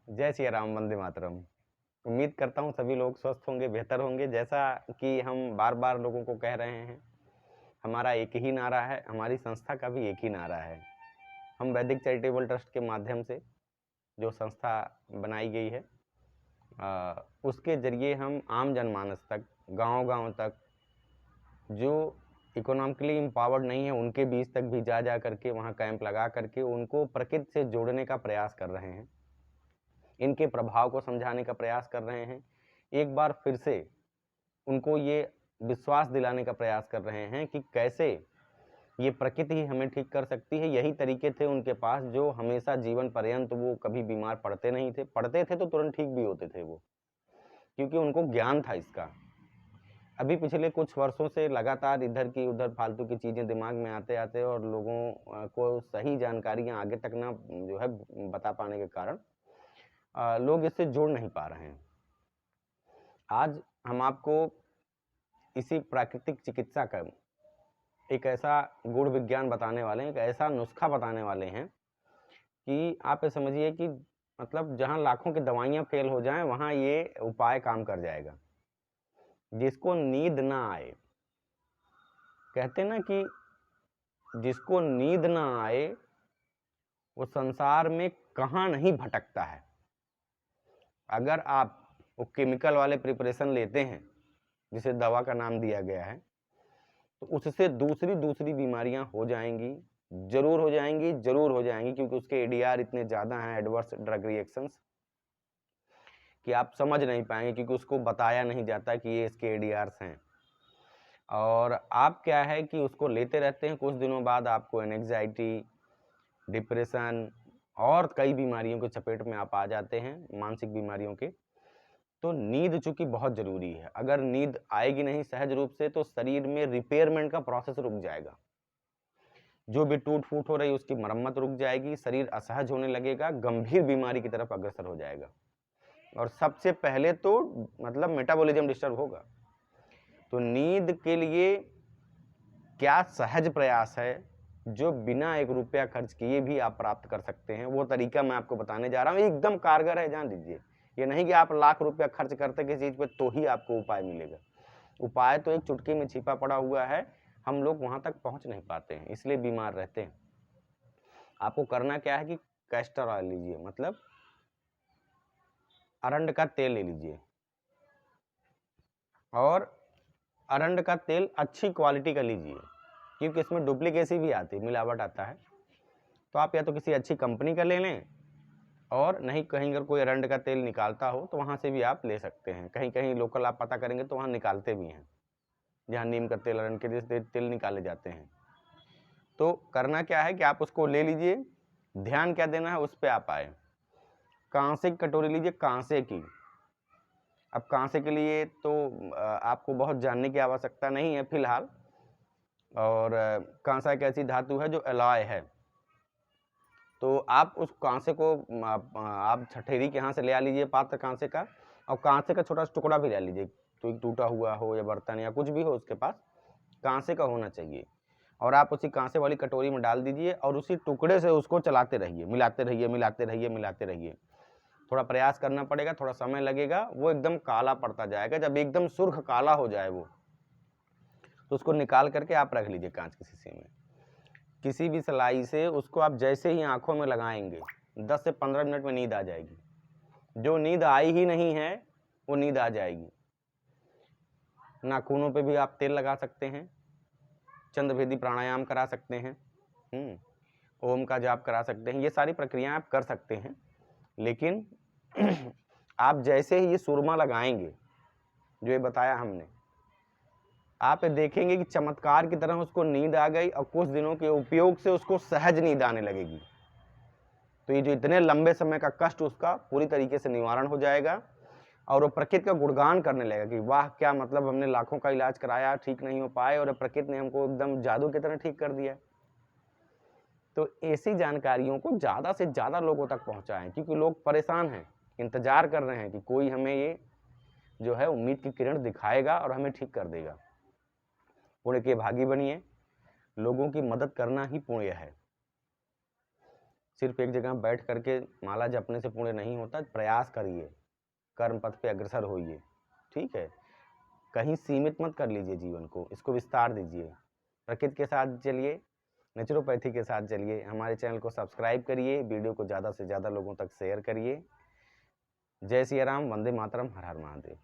जय सिया राम, वंदे मातरम। उम्मीद करता हूँ सभी लोग स्वस्थ होंगे, बेहतर होंगे। जैसा कि हम बार-बार लोगों को कह रहे हैं, हमारा एक ही नारा है, हमारी संस्था का भी एक ही नारा है। हम वैदिक चैरिटेबल ट्रस्ट के माध्यम से जो संस्था बनाई गई है, उसके ज़रिए हम आम जनमानस तक, गाँव-गाँव तक, जो इकोनॉमिकली एम्पावर्ड नहीं है, उनके बीच तक भी जा करके वहाँ कैंप लगा करके उनको प्रकृति से जोड़ने का प्रयास कर रहे हैं। इनके प्रभाव को समझाने का प्रयास कर रहे हैं। एक बार फिर से उनको ये विश्वास दिलाने का प्रयास कर रहे हैं कि कैसे ये प्रकृति ही हमें ठीक कर सकती है। यही तरीके थे उनके पास जो हमेशा जीवन पर्यंत वो कभी बीमार पड़ते नहीं थे। पड़ते थे तो तुरंत ठीक भी होते थे वो, क्योंकि उनको ज्ञान था इसका। अभी पिछले कुछ वर्षों से लगातार इधर की उधर फालतू की चीज़ें दिमाग में आते-आते और लोगों को सही जानकारियाँ आगे तक ना जो है बता पाने के कारण लोग इससे जुड़ नहीं पा रहे हैं। आज हम आपको इसी प्राकृतिक चिकित्सा का एक ऐसा गुण विज्ञान बताने वाले हैं, एक ऐसा नुस्खा बताने वाले हैं कि आप ये समझिए कि मतलब जहाँ लाखों की दवाइयाँ फेल हो जाएँ, वहाँ ये उपाय काम कर जाएगा। जिसको नींद ना आए, कहते हैं ना कि जिसको नींद ना आए, वो संसार में कहाँ नहीं भटकता है। अगर आप वो केमिकल वाले प्रिपरेशन लेते हैं, जिसे दवा का नाम दिया गया है, तो उससे दूसरी बीमारियां हो जाएंगी, जरूर हो जाएंगी, जरूर हो जाएंगी, क्योंकि उसके एडीआर इतने ज़्यादा हैं, एडवर्स ड्रग रिएक्शंस, कि आप समझ नहीं पाएंगे, क्योंकि उसको बताया नहीं जाता कि ये इसके एडीआर्स हैं। और आप क्या है कि उसको लेते रहते हैं, कुछ दिनों बाद आपको एंग्जाइटी, डिप्रेशन और कई बीमारियों के चपेट में आप आ जाते हैं, मानसिक बीमारियों के। तो नींद चूंकि बहुत ज़रूरी है, अगर नींद आएगी नहीं सहज रूप से, तो शरीर में रिपेयरमेंट का प्रोसेस रुक जाएगा। जो भी टूट फूट हो रही उसकी मरम्मत रुक जाएगी, शरीर असहज होने लगेगा, गंभीर बीमारी की तरफ अग्रसर हो जाएगा। और सबसे पहले तो मतलब मेटाबॉलिज्म डिस्टर्ब होगा। तो नींद के लिए क्या सहज प्रयास है जो बिना 1 रुपया खर्च किए भी आप प्राप्त कर सकते हैं, वो तरीका मैं आपको बताने जा रहा हूँ। एकदम कारगर है, जान लीजिए। ये नहीं कि आप लाख रुपया खर्च करते किसी चीज़ पे तो ही आपको उपाय मिलेगा। उपाय तो एक चुटकी में छिपा पड़ा हुआ है, हम लोग वहाँ तक पहुँच नहीं पाते हैं, इसलिए बीमार रहते हैं। आपको करना क्या है कि कैस्टर ऑयल लीजिए, मतलब अरंड का तेल ले लीजिए, और अरंड का तेल अच्छी क्वालिटी का लीजिए, क्योंकि इसमें डुप्लीकेसी भी आती है, मिलावट आता है। तो आप या तो किसी अच्छी कंपनी का ले लें, और नहीं कहीं अगर कोई अरंड का तेल निकालता हो तो वहाँ से भी आप ले सकते हैं। कहीं कहीं लोकल आप पता करेंगे तो वहाँ निकालते भी हैं, जहाँ नीम का तेल, अरंड के जैसे तेल निकाले जाते हैं। तो करना क्या है कि आप उसको ले लीजिए, ध्यान क्या देना है उस पर आप आए। कांसे की कटोरी लीजिए, कांसे की। अब कांसे के लिए तो आपको बहुत जानने की आवश्यकता नहीं है फिलहाल। और कांसा एक ऐसी धातु है जो एलॉय है। तो आप उस कांसे को आप छठेरी के यहाँ से ले आ लीजिए, पात्र कांसे का, और कांसे का छोटा सा टुकड़ा भी ले लीजिए, तो टूटा हुआ हो या बर्तन या कुछ भी हो उसके पास, कांसे का होना चाहिए। और आप उसी कांसे वाली कटोरी में डाल दीजिए और उसी टुकड़े से उसको चलाते रहिए, मिलाते रहिए, मिलाते रहिए, मिलाते रहिए। थोड़ा प्रयास करना पड़ेगा, थोड़ा समय लगेगा, वो एकदम काला पड़ता जाएगा। जब एकदम सुर्ख काला हो जाए वो, तो उसको निकाल करके आप रख लीजिए कांच के शीशे में। किसी भी सलाई से उसको आप जैसे ही आंखों में लगाएंगे, 10 से 15 मिनट में नींद आ जाएगी। जो नींद आई ही नहीं है वो नींद आ जाएगी। नाखूनों पे भी आप तेल लगा सकते हैं, चंद्रभेदी प्राणायाम करा सकते हैं, ओम का जाप करा सकते हैं, ये सारी प्रक्रियाएं आप कर सकते हैं। लेकिन आप जैसे ही ये सुरमा लगाएंगे, जो ये बताया हमने, आप देखेंगे कि चमत्कार की तरह उसको नींद आ गई और कुछ दिनों के उपयोग से उसको सहज नींद आने लगेगी। तो ये जो इतने लंबे समय का कष्ट उसका पूरी तरीके से निवारण हो जाएगा, और वो प्रकृति का गुणगान करने लगेगा कि वाह, क्या मतलब हमने लाखों का इलाज कराया, ठीक नहीं हो पाए, और प्रकृति ने हमको एकदम जादू की तरह ठीक कर दिया। तो ऐसी जानकारियों को ज़्यादा से ज़्यादा लोगों तक पहुँचाएं, क्योंकि लोग परेशान हैं, इंतजार कर रहे हैं कि कोई हमें ये जो है उम्मीद की किरण दिखाएगा और हमें ठीक कर देगा। पुण्य के भागी बनिए, लोगों की मदद करना ही पुण्य है। सिर्फ एक जगह बैठ करके माला जपने से पुण्य नहीं होता, प्रयास करिए, कर्म पथ पे अग्रसर होइए, ठीक है। कहीं सीमित मत कर लीजिए जीवन को, इसको विस्तार दीजिए, प्रकृति के साथ चलिए, नेचुरोपैथी के साथ चलिए। हमारे चैनल को सब्सक्राइब करिए, वीडियो को ज़्यादा से ज़्यादा लोगों तक शेयर करिए। जय सिया राम, वंदे मातरम, हर हर महादेव।